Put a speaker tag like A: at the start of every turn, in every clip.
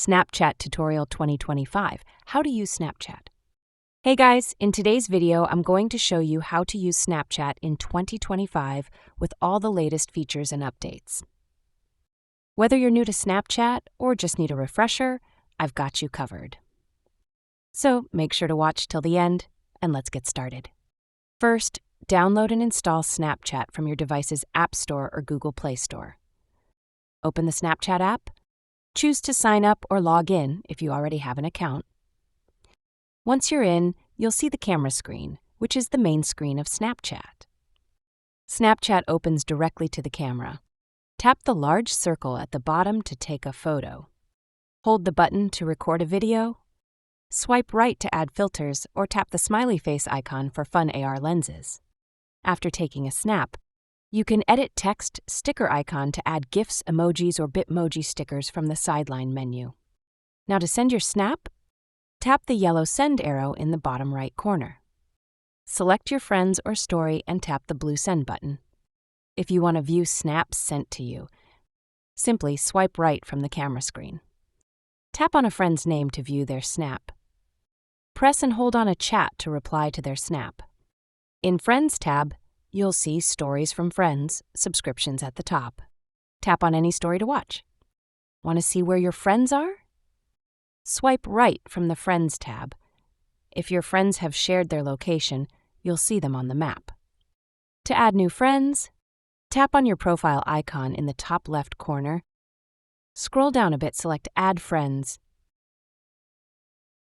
A: Snapchat Tutorial 2025, How to Use Snapchat. Hey guys, in today's video, I'm going to show you how to use Snapchat in 2025 with all the latest features and updates. Whether you're new to Snapchat or just need a refresher, I've got you covered. So make sure to watch till the end, and let's get started. First, download and install Snapchat from your device's App Store or Google Play Store. Open the Snapchat app. Choose to sign up or log in if you already have an account. Once you're in, you'll see the camera screen, which is the main screen of Snapchat. Snapchat opens directly to the camera. Tap the large circle at the bottom to take a photo. Hold the button to record a video. Swipe right to add filters or tap the smiley face icon for fun AR lenses. After taking a snap, you can edit text sticker icon to add GIFs, emojis, or Bitmoji stickers from the sideline menu. Now to send your snap, tap the yellow send arrow in the bottom right corner. Select your friends or story and tap the blue send button. If you want to view snaps sent to you, simply swipe right from the camera screen. Tap on a friend's name to view their snap. Press and hold on a chat to reply to their snap. In Friends tab, you'll see Stories from Friends subscriptions at the top. Tap on any story to watch. Want to see where your friends are? Swipe right from the Friends tab. If your friends have shared their location, you'll see them on the map. To add new friends, tap on your profile icon in the top left corner. Scroll down a bit, select Add Friends.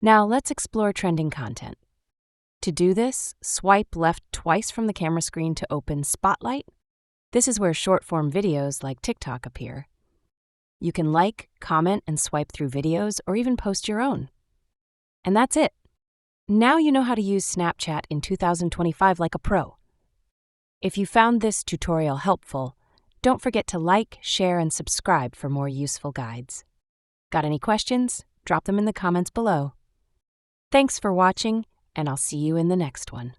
A: Now let's explore trending content. To do this, swipe left twice from the camera screen to open Spotlight. This is where short-form videos like TikTok appear. You can like, comment, and swipe through videos or even post your own. And that's it. Now you know how to use Snapchat in 2025 like a pro. If you found this tutorial helpful, don't forget to like, share, and subscribe for more useful guides. Got any questions? Drop them in the comments below. Thanks for watching, and I'll see you in the next one.